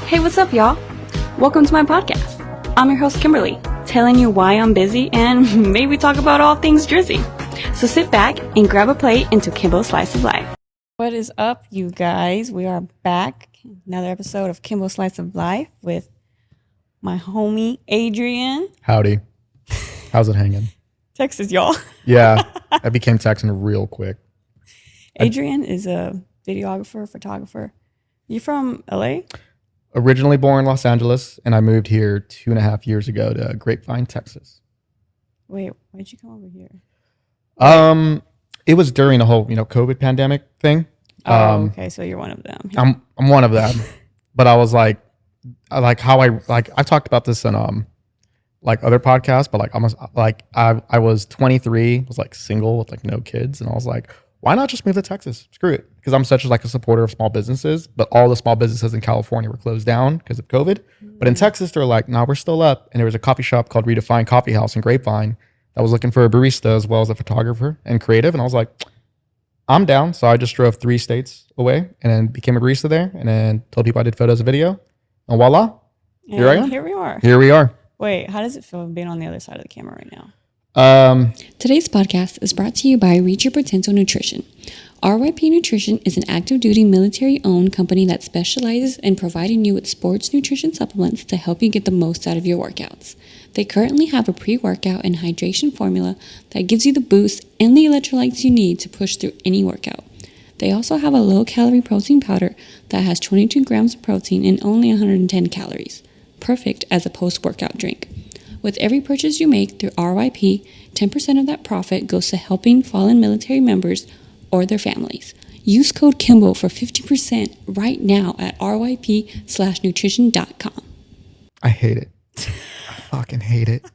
Hey, what's up, y'all? Welcome to my podcast. I'm your host, Kimberly, telling you why I'm busy and maybe talk about all things Drizzy. So sit back and grab a plate into Kimbo's Slice of Life. What is up, you guys? We are back. Another episode of Kimbo's Slice of Life with my homie, Adrian. Howdy. How's it hanging? Texas, y'all. Yeah, I became Texan real quick. Adrian is a videographer, photographer. You from LA? Originally born in Los Angeles, and I moved here 2.5 years ago to Grapevine, Texas. Wait, why'd you come over here? It was during the whole, COVID pandemic thing. Okay, so you're one of them. I'm one of them, but I was like I've talked about this in other podcasts, but I was 23, was like single with like no kids, and I was like, why not just move to Texas? Screw it. Because I'm such a supporter of small businesses, but all the small businesses in California were closed down because of COVID. But in Texas, they're like, nah, we're still up. And there was a coffee shop called Redefined Coffee House in Grapevine that was looking for a barista as well as a photographer and creative. And I was like, I'm down. So I just drove 3 states away and then became a barista there and then told people I did photos and video. And voila, here I am. Here we are. Here we are. Wait, how does it feel being on the other side of the camera right now? Today's podcast is brought to you by Reach Your Potential Nutrition. RYP Nutrition is an active duty military owned company that specializes in providing you with sports nutrition supplements to help you get the most out of your workouts. They currently have a pre-workout and hydration formula that gives you the boost and the electrolytes you need to push through any workout. They also have a low calorie protein powder that has 22 grams of protein and only 110 calories. Perfect as a post-workout drink. With every purchase you make through RYP, 10% of that profit goes to helping fallen military members or their families. Use code Kimbo for 50% right now at ryp/nutrition.com. I hate it. I fucking hate it.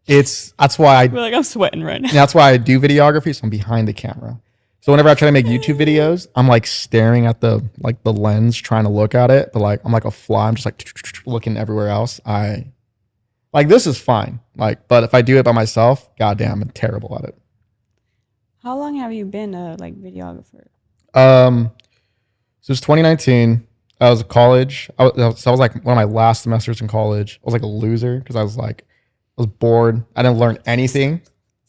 That's why I'm sweating right now. That's why I do videography. So I'm behind the camera. So whenever I try to make YouTube videos, I'm like staring at the lens, trying to look at it. But I'm like a fly. I'm just looking everywhere else. This is fine. But if I do it by myself, goddamn, I'm terrible at it. How long have you been a videographer? So it's 2019. I was in college. I was like one of my last semesters in college. I was like a loser because I was bored. I didn't learn anything.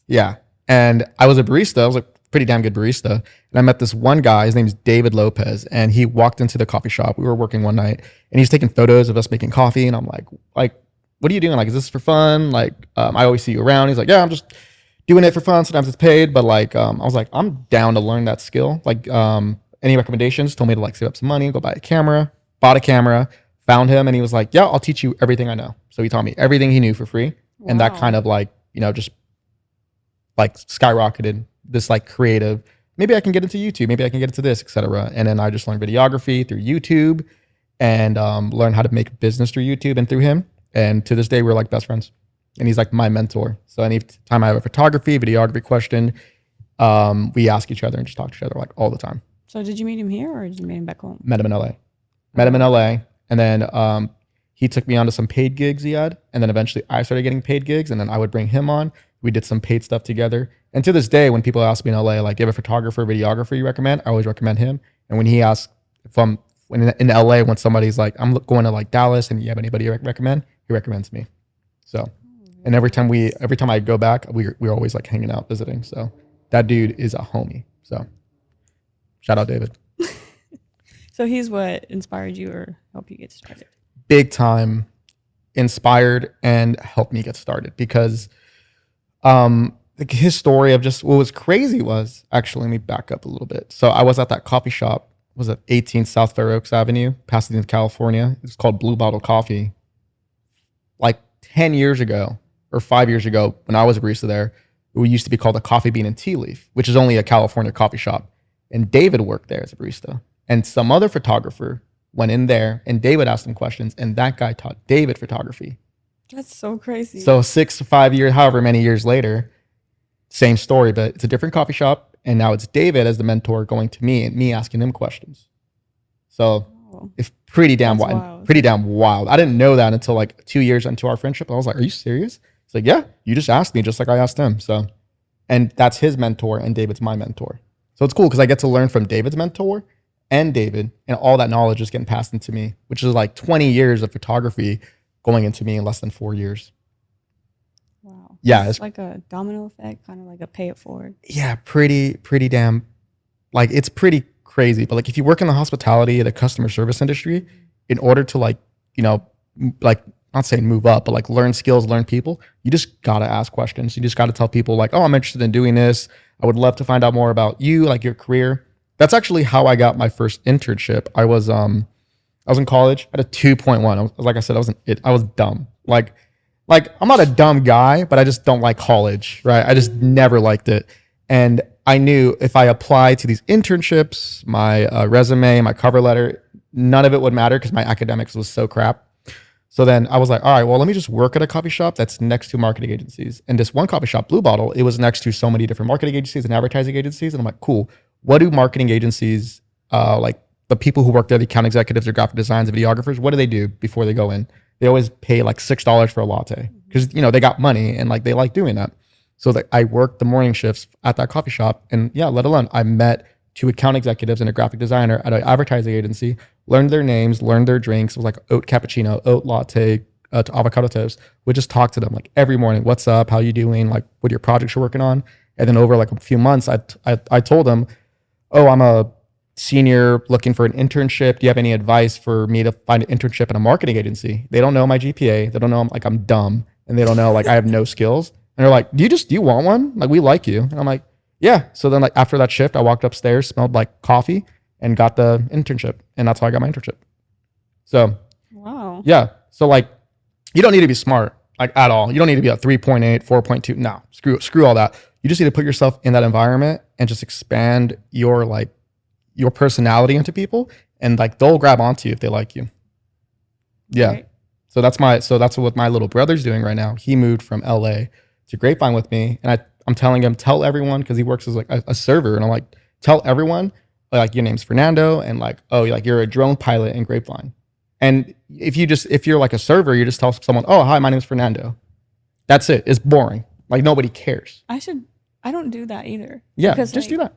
Yeah. And I was a barista. I was a pretty damn good barista. And I met this one guy. His name's David Lopez. And he walked into the coffee shop. We were working one night and he's taking photos of us making coffee. And I'm like, what are you doing? Is this for fun? I always see you around. He's like, yeah, I'm just doing it for fun. Sometimes it's paid, but I was like, I'm down to learn that skill. Any recommendations? Told me to save up some money, go buy a camera, bought a camera, found him. And he was like, yeah, I'll teach you everything I know. So he taught me everything he knew for free. Wow. And that kind of just skyrocketed this creative, maybe I can get into YouTube, maybe I can get into this, etc. And then I just learned videography through YouTube and learned how to make a business through YouTube and through him. And to this day, we're best friends. And he's my mentor. So anytime I have a videography question, we ask each other and just talk to each other all the time. So did you meet him here or did you meet him back home? Met him in LA. And then he took me on to some paid gigs he had. And then eventually I started getting paid gigs. And then I would bring him on. We did some paid stuff together. And to this day, when people ask me in LA, do you have a photographer, videographer you recommend? I always recommend him. And when he asks when in LA, when somebody's I'm going to Dallas and you have anybody you recommend, he recommends me. So, and every time I go back, we're always hanging out, visiting. So that dude is a homie. So shout out David. So he's what inspired you or helped you get started? Big time inspired and helped me get started because his story of just what was crazy was actually, let me back up a little bit. So I was at that coffee shop, was at 18 South Fair Oaks Avenue, Pasadena, California. It's called Blue Bottle Coffee. 10 years ago or 5 years ago, when I was a barista there, it used to be called a Coffee Bean and Tea Leaf, which is only a California coffee shop. And David worked there as a barista. And some other photographer went in there and David asked him questions and that guy taught David photography. That's so crazy. So 6 to 5 years, however many years later, same story, but it's a different coffee shop. And now it's David as the mentor going to me and me asking him questions. So it's pretty damn wild. Pretty damn wild. I didn't know that until 2 years into our friendship. I was like, are you serious? It's like, yeah, you just asked me just like I asked him. So, and that's his mentor and David's my mentor. So it's cool because I get to learn from David's mentor and David, and all that knowledge is getting passed into me, which is like 20 years of photography going into me in less than 4 years. Wow. Yeah, It's like a domino effect, kind of like a pay it forward. Yeah, pretty damn, like it's pretty crazy. But like if you work in the hospitality, the customer service industry, in order to like, like not saying move up, but like learn skills, learn people, you just gotta ask questions. You just gotta tell people like, oh, I'm interested in doing this. I would love to find out more about you, like your career. That's actually how I got my first internship. I was in college. I had a 2.1. Like I said, I was dumb. Like I'm not a dumb guy, but I just don't like college, right? I just never liked it. And I knew if I applied to these internships, my resume, my cover letter, none of it would matter because my academics was so crap. So then I was like, all right, well, let me just work at a coffee shop that's next to marketing agencies. And this one coffee shop, Blue Bottle, it was next to so many different marketing agencies and advertising agencies. And I'm like, cool. What do marketing agencies, like the people who work there, the account executives or graphic designs, videographers, what do they do before they go in? They always pay like $6 for a latte because, they got money and like they like doing that. So that I worked the morning shifts at that coffee shop. And yeah, let alone I met 2 account executives and a graphic designer at an advertising agency, learned their names, learned their drinks. It was like oat cappuccino, oat latte, to avocado toast. Would just talk to them like every morning. What's up? How you doing? Like what your projects you're working on? And then over like a few months, I told them, oh, I'm a senior looking for an internship. Do you have any advice for me to find an internship in a marketing agency? They don't know my GPA. They don't know I'm dumb, and they don't know like I have no skills. And they're like, do you want one? Like we like you. And I'm like, yeah. So then like after that shift, I walked upstairs, smelled like coffee, and got the internship. And that's how I got my internship. So wow. Yeah. So like you don't need to be smart like at all. You don't need to be a 3.8, 4.2. No, screw all that. You just need to put yourself in that environment and just expand your personality into people, and like they'll grab onto you if they like you. Yeah. Right. So that's what my little brother's doing right now. He moved from LA to Grapevine with me, and I'm telling him, tell everyone, because he works as like a server, and I'm like, tell everyone like your name's Fernando, and like, oh, like you're a drone pilot in Grapevine. And if you're like a server, you just tell someone, oh, hi, my name's Fernando. That's it. It's boring. Like nobody cares. I don't do that either. Yeah, because just do that.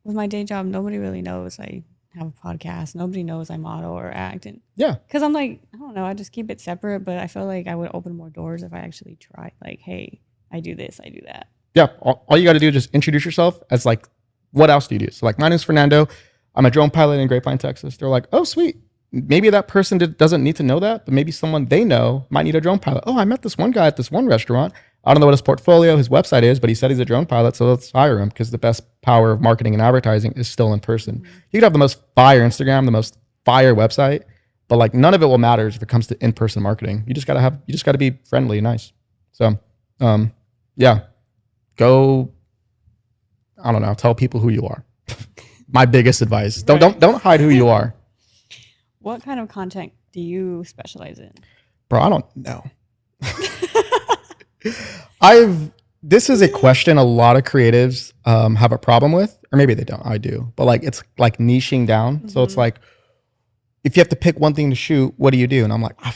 With my day job, nobody really knows I have a podcast. Nobody knows I model or act. And yeah, because I'm like, I don't know, I just keep it separate. But I feel like I would open more doors if I actually try. Like, hey, I do this, I do that. Yeah, all you got to do is just introduce yourself as like, what else do you do? So like, my name's Fernando. I'm a drone pilot in Grapevine, Texas. They're like, oh, sweet. Maybe that person doesn't need to know that, but maybe someone they know might need a drone pilot. Oh, I met this one guy at this one restaurant. I don't know what his portfolio, his website is, but he said he's a drone pilot, so let's hire him, because the best power of marketing and advertising is still in person. You could have the most fire Instagram, the most fire website, but like none of it will matter if it comes to in-person marketing. You just gotta be friendly and nice. So, yeah, go. I don't know. Tell people who you are. My biggest advice: don't hide who you are. What kind of content do you specialize in? Bro, I don't know. This is a question a lot of creatives have a problem with, or maybe they don't. I do, but like it's like niching down. Mm-hmm. So it's like if you have to pick one thing to shoot, what do you do? And I'm like, I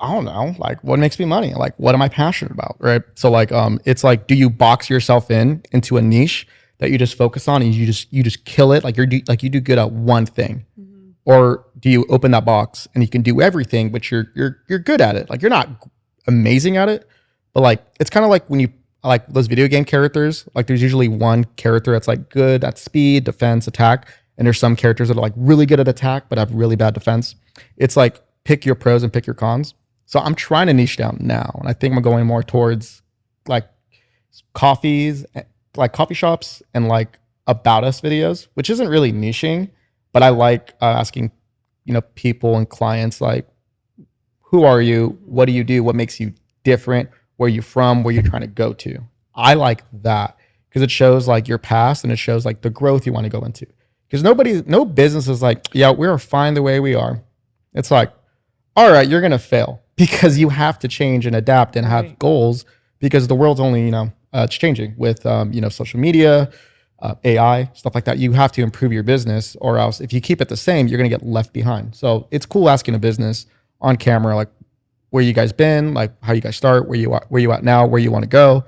don't know. Like, what makes me money? Like, what am I passionate about? Right. So like, it's like, do you box yourself into a niche that you just focus on and you just kill it? Like you do good at one thing, mm-hmm. Or do you open that box and you can do everything, but you're good at it? Like you're not amazing at it, but like it's kind of like when you like those video game characters. Like there's usually one character that's like good at speed, defense, attack. And there's some characters that are like really good at attack, but have really bad defense. It's like pick your pros and pick your cons. So I'm trying to niche down now. And I think I'm going more towards like coffee shops and like about us videos, which isn't really niching, but I like asking, people and clients, like, who are you? What do you do? What makes you different? Where are you from? Where you're trying to go to? I like that because it shows like your past and it shows like the growth you want to go into. Because no business is like, yeah, we're fine the way we are. It's like, all right, you're going to fail because you have to change and adapt and have goals, because the world's only, it's changing with, social media, AI, stuff like that. You have to improve your business, or else if you keep it the same, you're going to get left behind. So it's cool asking a business on camera, like, where you guys been, like how you guys start, where you at now, where you want to go.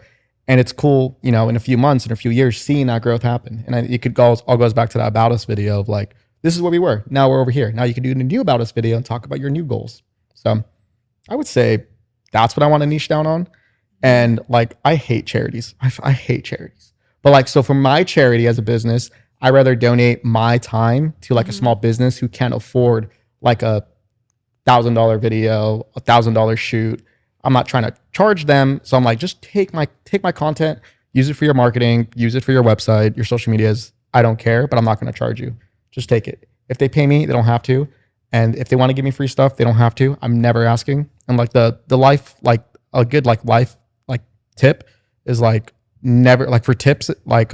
And it's cool, in a few months, in a few years, seeing that growth happen. And it all goes back to that About Us video of like, this is where we were. Now we're over here. Now you can do the new about us video and talk about your new goals. So I would say that's what I want to niche down on. And like, I hate charities. I hate charities. But like, so for my charity as a business, I rather donate my time to like a small business who can't afford like a $1,000 video, $1,000 shoot. I'm not trying to charge them. So I'm like, just take my content, use it for your marketing, use it for your website, your social medias. I don't care, but I'm not going to charge you. Just take it. If they pay me, they don't have to. And if they want to give me free stuff, they don't have to. I'm never asking. And like the life, like a good like life like tip is like never like for tips, like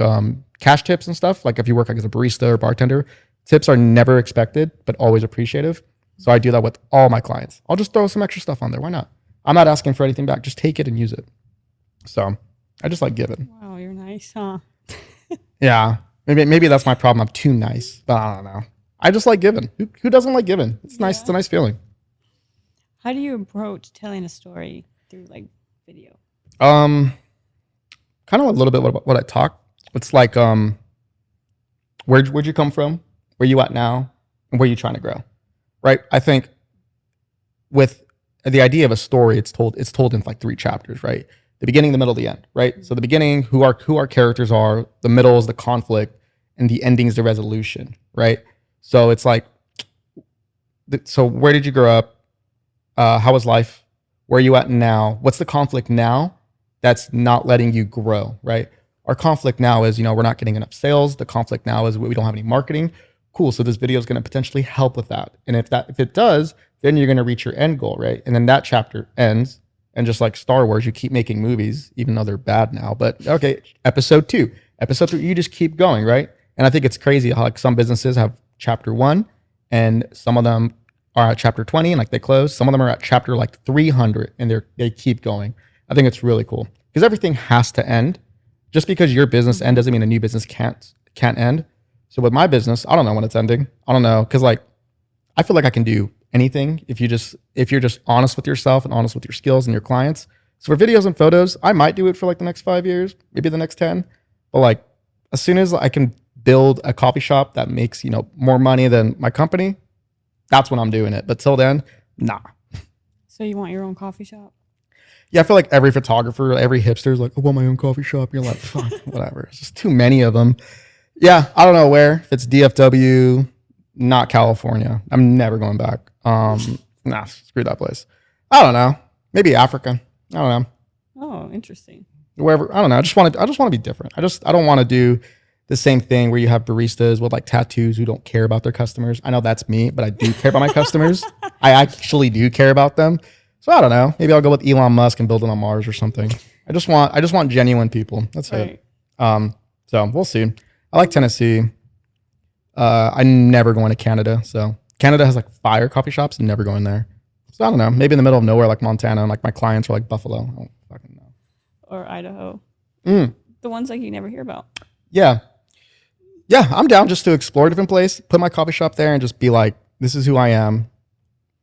cash tips and stuff. Like if you work like as a barista or bartender, tips are never expected, but always appreciative. So I do that with all my clients. I'll just throw some extra stuff on there. Why not? I'm not asking for anything back. Just take it and use it. So I just like giving. Wow, you're nice, huh? Yeah. Maybe that's my problem. I'm too nice, but I don't know. I just like giving. Who doesn't like giving? It's nice. It's a nice feeling. How do you approach telling a story through like video? Kind of a little bit what I talk. It's like, where'd you come from? Where you at now? And where you trying to grow? Right? I think with the idea of a story, it's told in like 3 chapters, right? The beginning, the middle, the end, right? So the beginning, who our characters are, the middle is the conflict, and the ending is the resolution, right? So it's like, so where did you grow up? How was life? Where are you at now? What's the conflict now that's not letting you grow, right? Our conflict now is, we're not getting enough sales. The conflict now is we don't have any marketing. Cool. So this video is going to potentially help with that. And if it does, then you're going to reach your end goal, right? And then that chapter ends. And just like Star Wars, you keep making movies, even though they're bad now. But okay, episode 2, episode 3, you just keep going, right? And I think it's crazy how like some businesses have chapter 1 and some of them are at chapter 20 and like they close. Some of them are at chapter like 300 and they keep going. I think it's really cool because everything has to end. Just because your business end doesn't mean a new business can't end. So with my business, I don't know when it's ending. I don't know. Cause like, I feel like I can do anything if you're just honest with yourself and honest with your skills and your clients. So for videos and photos, I might do it for like the next 5 years, maybe the next 10. But like as soon as I can build a coffee shop that makes, more money than my company, that's when I'm doing it. But till then, nah. So you want your own coffee shop? Yeah, I feel like every photographer, every hipster is like, I want my own coffee shop. You're like, fuck, whatever. It's just too many of them. Yeah, I don't know where. If it's DFW, not California. I'm never going back. Nah, screw that place. I don't know. Maybe Africa. I don't know. Oh, interesting. Wherever. I don't know. I just want to be different. I don't want to do the same thing where you have baristas with like tattoos who don't care about their customers. I know that's me, but I do care about my customers. I actually do care about them. So I don't know. Maybe I'll go with Elon Musk and build it on Mars or something. I just want genuine people. That's it. So we'll see. I like Tennessee. I'm never going to Canada. So Canada has like fire coffee shops. Never going there. So I don't know. Maybe in the middle of nowhere, like Montana, and like my clients are like Buffalo. I don't fucking know. Or Idaho. The ones like you never hear about. Yeah. Yeah, I'm down just to explore a different place, put my coffee shop there and just be like, this is who I am.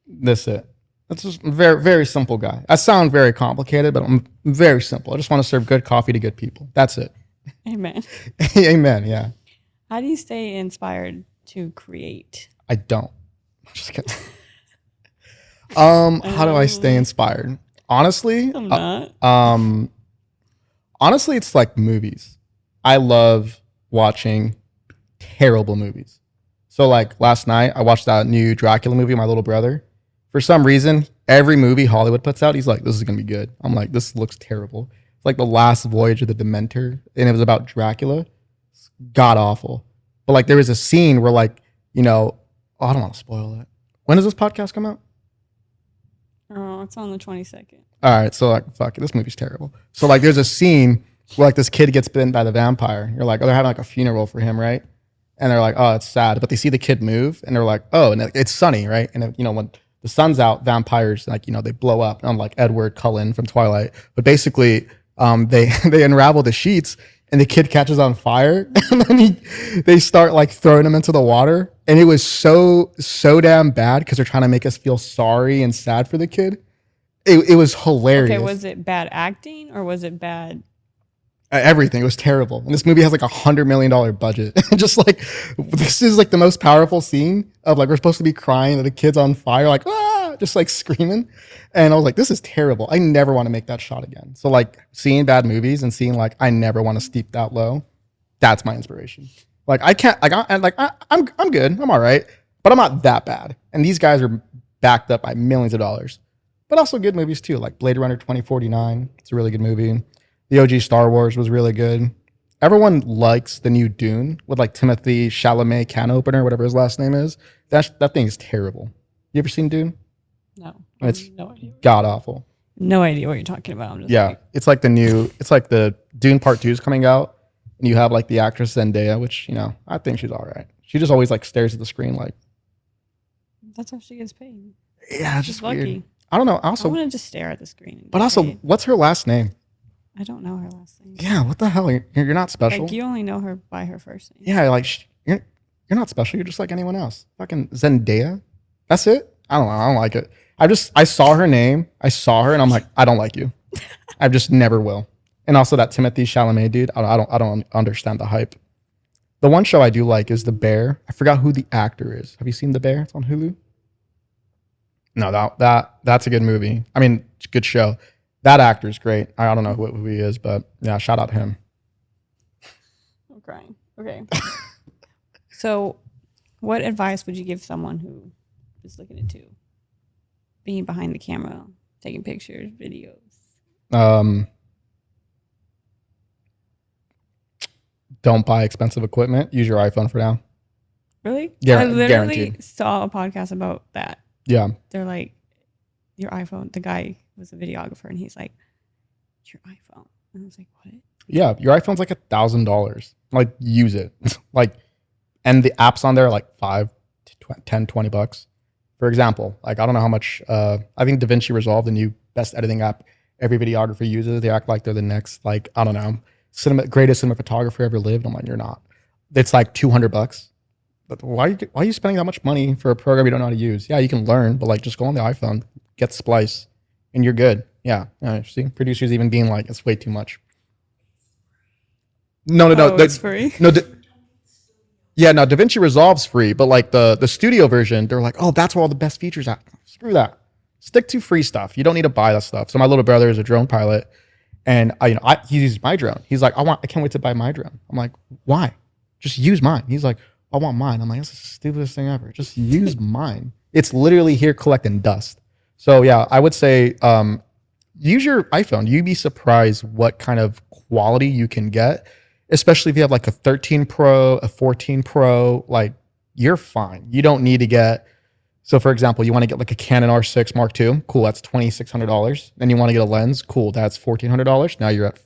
This is it. That's just a very, very simple guy. I sound very complicated, but I'm very simple. I just want to serve good coffee to good people. That's it. Amen. Amen. Yeah. How do you stay inspired to create? I don't. I'm just kidding. How do I stay inspired? Honestly, I'm not. Honestly, it's like movies. I love watching terrible movies. So like last night, I watched that new Dracula movie with my little brother. For some reason, every movie Hollywood puts out, he's like, this is going to be good. I'm like, this looks terrible. It's like The Last Voyage of the Dementor, and it was about Dracula. It's god awful. But like there was a scene where like, I don't want to spoil it. When does this podcast come out? Oh, it's on the 22nd. All right, so like, fuck it, this movie's terrible. So like there's a scene where like this kid gets bitten by the vampire. You're like, oh, they're having like a funeral for him, right? And they're like, oh, it's sad. But they see the kid move, and they're like, oh, and it's sunny, right? And when the sun's out, vampires like they blow up, unlike Edward Cullen from Twilight. But basically, they unravel the sheets, and the kid catches on fire, and then they start like throwing him into the water, and it was so damn bad because they're trying to make us feel sorry and sad for the kid. It was hilarious. Okay, was it bad acting or was it bad Everything. It was terrible. And this movie has like $100 million budget. Just like, this is like the most powerful scene of like, we're supposed to be crying that the kid's on fire, like, ah, just like screaming. And I was like, this is terrible. I never want to make that shot again. So like seeing bad movies and seeing like, I never want to steep that low. That's my inspiration. Like I can't, like, I'm good. I'm all right, but I'm not that bad. And these guys are backed up by millions of dollars, but also good movies too. Like Blade Runner 2049. It's a really good movie. The OG Star Wars was really good. Everyone likes the new Dune with like Timothy Chalamet can opener, whatever his last name is. That thing is terrible. You ever seen Dune? No. It's no idea. god awful. No idea what you're talking about. I'm just Yeah. like, It's like the Dune Part 2 is coming out. And you have like the actress Zendaya, which, you know, I think she's all right. She just always like stares at the screen like. that's how she gets paid. Yeah, it's She's just lucky. weird. I don't know. I Also, want to just stare at the screen. and but get also, paid. what's her last name? I don't know her last name. Yeah, what the hell? You're not special. Like you only know her by her first name. Yeah, like you're not special. You're just like anyone else. Fucking Zendaya. That's it. I don't know. I don't like it. I saw her name. I saw her, and I'm like, I don't like you. I just never will. And also that Timothy Chalamet dude. I don't understand the hype. The one show I do like is The Bear. I forgot who the actor is. Have you seen The Bear? It's on Hulu. No, that's a good movie. I mean, it's a good show. That actor is great. I don't know who he is, but yeah, shout out to him. I'm crying. Okay. So, what advice would you give someone who is looking into being behind the camera, taking pictures, videos? Don't buy expensive equipment. Use your iPhone for now. Really? Yeah, I literally guaranteed. saw a podcast about that. Yeah. They're like, your iPhone. The guy was a videographer, and he's like, your iPhone. And I was like, what? Yeah, your iPhone's like $1,000. Like, use it. Like, and the apps on there are like $5 to $10-$20. For example, like I don't know how much. I think DaVinci Resolve, the new best editing app every videographer uses. They act like they're the next, like I don't know, greatest cinematographer ever lived. I'm like, you're not. It's like $200. But why are you spending that much money for a program you don't know how to use? Yeah, you can learn, but like just go on the iPhone, get Splice, and you're good. Yeah. See, producers even being like, it's way too much. No, It's free. No, yeah, no, DaVinci Resolve's free, but like the studio version, they're like, oh, that's where all the best features at. Screw that. Stick to free stuff. You don't need to buy that stuff. So my little brother is a drone pilot, and he uses my drone. He's like, I can't wait to buy my drone. I'm like, why? Just use mine. He's like, I want mine. I'm like, that's the stupidest thing ever. Just use mine. It's literally here collecting dust. So yeah, I would say use your iPhone. You'd be surprised what kind of quality you can get, especially if you have like a 13 Pro, a 14 Pro, like you're fine. You don't need to get, so for example, you want to get like a Canon R6 Mark II. Cool, that's $2,600. Then you want to get a lens. Cool, that's $1,400. Now you're at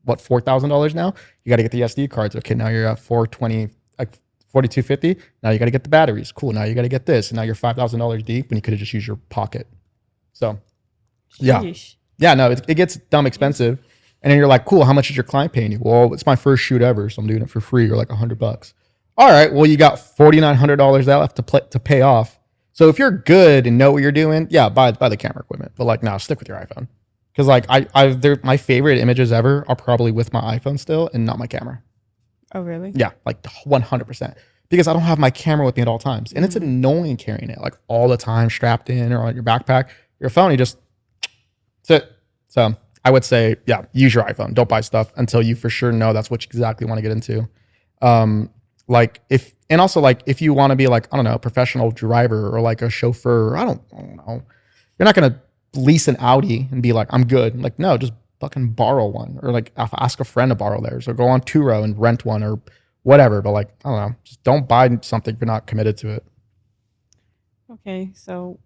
what, $4,000 now? You got to get the SD cards. Okay, now you're at $420, like $4,250. Now you got to get the batteries. Cool, now you got to get this. And now you're $5,000 deep when you could have just used your pocket. So yeah. Sheesh. Yeah, no, it gets dumb expensive. And then you're like, cool, how much is your client paying you? Well, it's my first shoot ever, so I'm doing it for free or like $100. All right, well, you got $4,900 left to pay off. So if you're good and know what you're doing, yeah, buy the camera equipment. But like, no, stick with your iPhone. Because like my favorite images ever are probably with my iPhone still and not my camera. Oh, really? Yeah, like 100%. Because I don't have my camera with me at all times. And it's annoying carrying it like all the time strapped in or on your backpack. Your phone, you just, that's it. So I would say, yeah, use your iPhone. Don't buy stuff until you for sure know that's what you exactly want to get into. If you want to be like, I don't know, a professional driver or like a chauffeur, I don't know. You're not going to lease an Audi and be like, I'm good. Like, no, just fucking borrow one or like ask a friend to borrow theirs or go on Turo and rent one or whatever. But like, I don't know, just don't buy something if you're not committed to it. Okay, so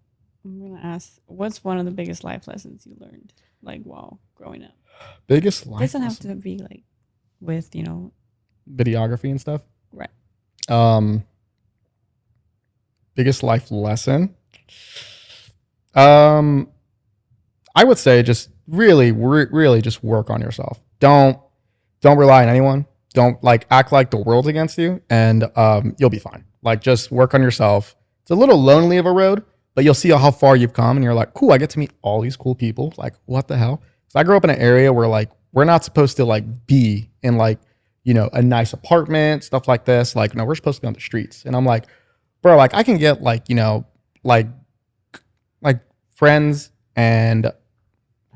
I'm going to ask, what's one of the biggest life lessons you learned, like while growing up? Biggest life Doesn't have lesson. to be like with, Videography and stuff. right. Biggest life lesson. I would say just really just work on yourself. Don't rely on anyone. Don't like act like the world's against you, and you'll be fine. Like just work on yourself. It's a little lonely of a road, but you'll see how far you've come, and you're like, cool, I get to meet all these cool people. Like, what the hell? So I grew up in an area where like we're not supposed to like be in like, you know, a nice apartment, stuff like this. Like, no, we're supposed to be on the streets. And I'm like, bro, like I can get like, you know, like friends and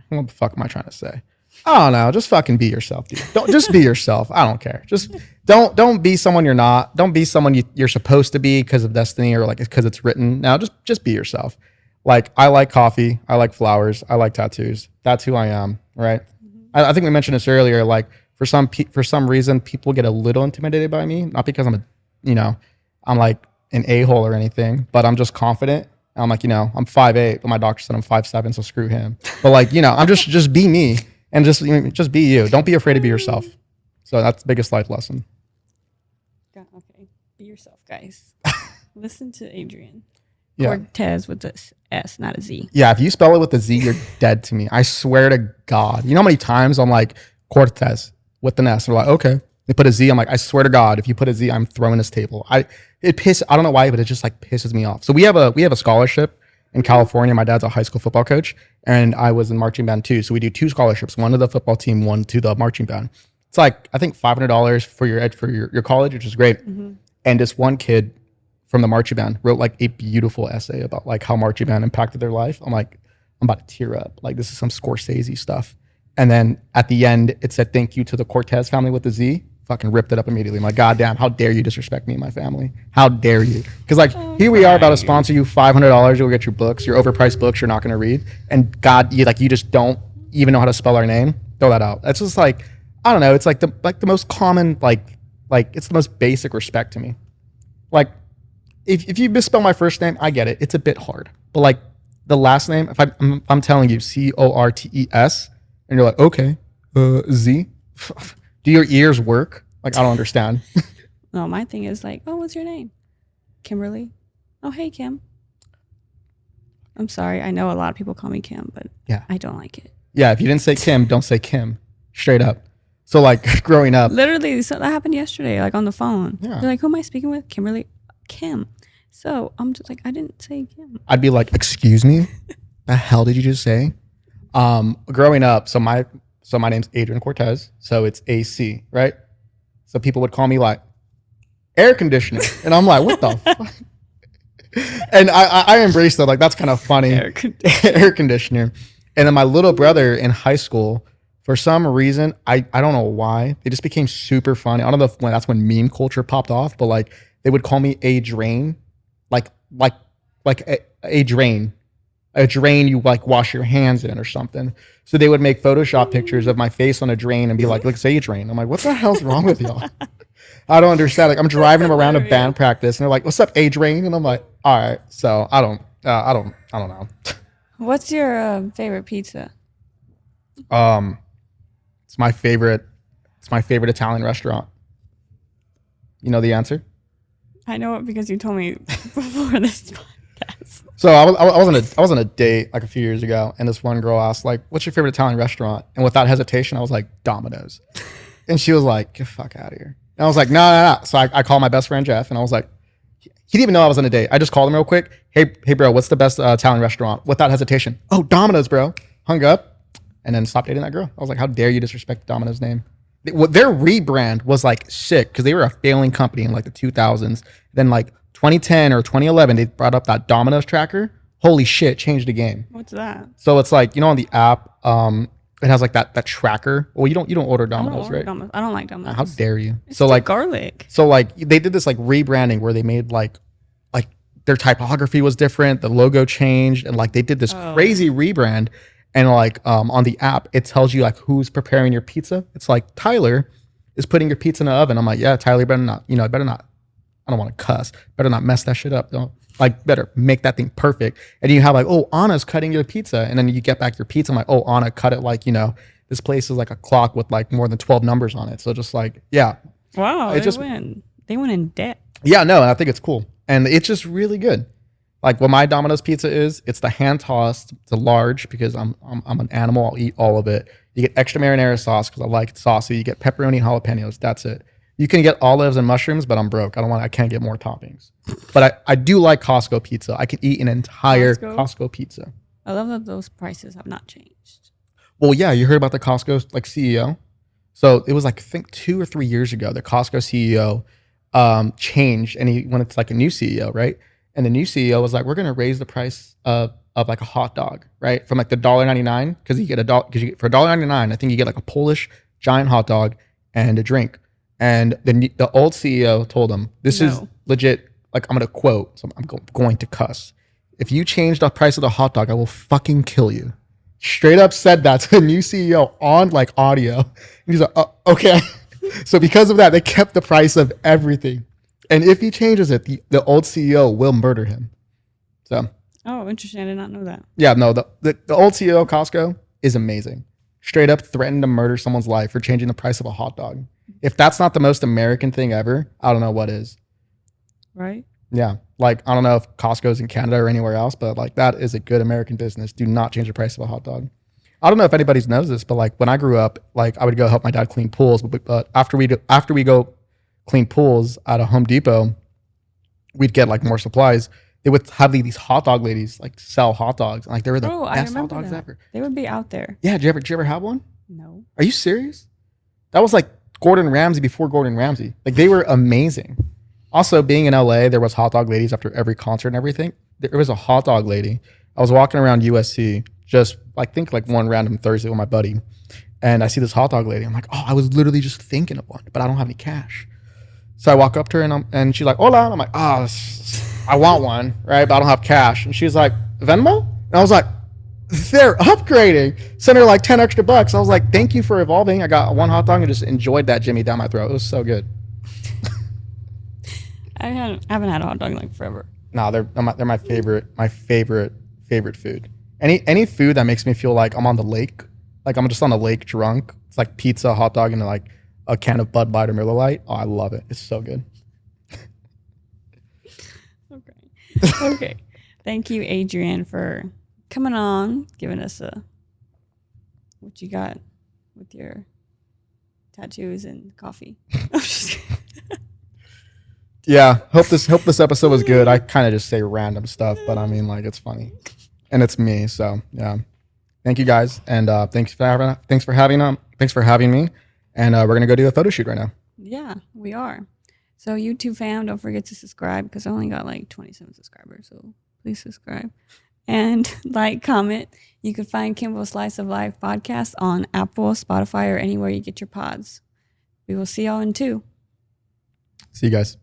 what the fuck am I trying to say? I don't know. Just fucking be yourself, dude. Don't just be yourself. I don't care. Just don't be someone you're not. Don't be someone you're supposed to be because of destiny or like because it's written. Now just be yourself. Like I like coffee. I like flowers. I like tattoos. That's who I am. Right. I think we mentioned this earlier. Like for some reason, people get a little intimidated by me. Not because I'm like an a-hole or anything, but I'm just confident. I'm like, you know, I'm 5'8", but my doctor said I'm 5'7", so screw him. But like, you know, I'm just be me and just be you. Don't be afraid to be yourself. So that's the biggest life lesson. Okay, be yourself, guys. Listen to Adrian. Yeah. Cortez with the S, not a Z. Yeah, if you spell it with a Z, you're dead to me. I swear to God. You know how many times I'm like, Cortez with an S. They're like, okay. They put a Z. I'm like, I swear to God, if you put a Z, I'm throwing this table. I don't know why, but it just like pisses me off. So we have a scholarship in California. My dad's a high school football coach, and I was in marching band too. So we do 2 scholarships, one to the football team, one to the marching band. It's like I think $500 for your college, which is great. Mm-hmm. And this one kid from the marching band wrote like a beautiful essay about like how marching band impacted their life. I'm like, I'm about to tear up. Like this is some Scorsese stuff. And then at the end, it said thank you to the Cortez family with the Z. Fucking ripped it up immediately. I'm like, God damn, how dare you disrespect me and my family? How dare you? Because like here we are about to sponsor you $500. You'll get your books, your overpriced books you're not going to read. And God, you just don't even know how to spell our name. Throw that out. It's just like, I don't know. It's like the most common, like it's the most basic respect to me. Like if you misspell my first name, I get it. It's a bit hard. But like the last name, if I'm telling you Cortes and you're like, okay, Z. Do your ears work? Like, I don't understand. No, my thing is like, oh, what's your name? Kimberly. Oh, hey, Kim. I'm sorry. I know a lot of people call me Kim, but yeah, I don't like it. Yeah, if you didn't say Kim, don't say Kim. Straight up. So, like, growing up. Literally, so that happened yesterday, like on the phone. Yeah. They're like, who am I speaking with? Kimberly. Kim. So, I'm just like, I didn't say Kim. I'd be like, excuse me? The hell did you just say? Growing up, so my name's Adrian Cortez, so it's AC, right? So people would call me like air conditioner, and I'm like, what the fuck? And I embraced that, like that's kind of funny. Air conditioner. And then my little brother in high school, for some reason, I don't know why, they just became super funny. I don't know if that's when meme culture popped off, but like they would call me a drain, like a drain. A drain you like wash your hands in or something. So they would make Photoshop pictures of my face on a drain and be like, look, say a drain. I'm like, what the hell's wrong with y'all? I don't understand. Like I'm driving them around a band practice and they're like, what's up, a drain? And I'm like, all right. So I don't know. What's your favorite pizza? It's my favorite Italian restaurant. You know the answer? I know it because you told me before this podcast. So I was on a date like a few years ago, and this one girl asked like, "What's your favorite Italian restaurant?" And without hesitation, I was like, "Domino's." And she was like, "Get the fuck out of here." And I was like, No. So I called my best friend Jeff, and I was like, he didn't even know I was on a date. I just called him real quick. Hey bro, what's the best Italian restaurant? Without hesitation, oh, Domino's, bro. Hung up, and then stopped dating that girl. I was like, how dare you disrespect Domino's name? Their rebrand was like sick because they were a failing company in like the 2000s. Then like 2010 or 2011, they brought up that Domino's tracker. Holy shit, changed the game. What's that? So it's like, you know, on the app, it has like that tracker. Well, you don't order Domino's, right? I don't like Domino's. How dare you? It's so like garlic. So like they did this like rebranding where they made like their typography was different, the logo changed, and like they did this crazy rebrand. And like on the app, it tells you like who's preparing your pizza. It's like Tyler is putting your pizza in the oven. I'm like, yeah, Tyler, better not, better not. I don't want to cuss. Better not mess that shit up. Don't better make that thing perfect. And you have like, oh, Anna's cutting your pizza, and then you get back your pizza. I'm like, oh, Anna cut it like this place is like a clock with like more than 12 numbers on it. So just like, yeah. Wow, they went in debt. Yeah, no, I think it's cool, and it's just really good. Like what my Domino's pizza is, it's the hand tossed. It's a large because I'm an animal. I'll eat all of it. You get extra marinara sauce because I like it saucy. You get pepperoni and jalapenos. That's it. You can get olives and mushrooms, but I'm broke. I can't get more toppings. But I do like Costco pizza. I can eat an entire Costco pizza. I love that those prices have not changed. Well, yeah, you heard about the Costco like CEO. So it was like I think 2 or 3 years ago, the Costco CEO changed, and he went to like a new CEO, right? And the new CEO was like, we're gonna raise the price of like a hot dog, right? From like the $1.99, because you get a dollar, because for $1.99, I think you get like a Polish giant hot dog and a drink. And the old CEO told him, this is No. legit. Like I'm gonna quote, so I'm going to cuss. If you change the price of the hot dog, I will fucking kill you. Straight up said that to the new CEO on like audio. And he's like, oh, okay. So because of that, they kept the price of everything. And if he changes it, the old CEO will murder him. So Oh, interesting. I did not know that. yeah, no, the old CEO of Costco is amazing. Straight up threatened to murder someone's life for changing the price of a hot dog. If that's not the most American thing ever, I don't know what is. Right? Yeah. Like, I don't know if Costco's in Canada or anywhere else, but like that is a good American business. Do not change the price of a hot dog. I don't know if anybody knows this, but like when I grew up, like I would go help my dad clean pools. But after we go clean pools at a Home Depot, we'd get like more supplies. They would have these hot dog ladies like sell hot dogs. And, like they were the I best hot remember dogs that. ever. They would be out there. Yeah. Did you ever have one? No. Are you serious? That was like Gordon Ramsay before Gordon Ramsay. Like they were amazing. Also, being in LA, there was hot dog ladies after every concert and everything. There was a hot dog lady. I was walking around USC, just I think like one random Thursday with my buddy, and I see this hot dog lady. I'm like, oh, I was literally just thinking of one, but I don't have any cash. So I walk up to her and she's like, hola. And I'm like, oh, I want one, right? But I don't have cash. And she's like, Venmo? And I was like, they're upgrading. Send her like 10 extra bucks. I was like, thank you for evolving. I got one hot dog and just enjoyed that Jimmy down my throat. It was so good. I haven't had a hot dog in like forever. No, they're my favorite food. Any food that makes me feel like I'm on the lake, like I'm just on the lake drunk. It's like pizza, hot dog, and like a can of Bud Light or Miller Lite. Oh, I love it. It's so good. Okay. Thank you, Adrian, for coming on, giving us what you got with your tattoos and coffee. I'm just kidding. Yeah, hope this episode was good. I kind of just say random stuff, but I mean, like, it's funny, and it's me. So yeah, thank you guys, and thanks for having me. And we're gonna go do a photo shoot right now. Yeah, we are. So YouTube fam, don't forget to subscribe because I only got like 27 subscribers. So please subscribe and like, comment. You can find Kimball's Slice of Life podcast on Apple, Spotify, or anywhere you get your pods. We will see y'all in 2. See you guys.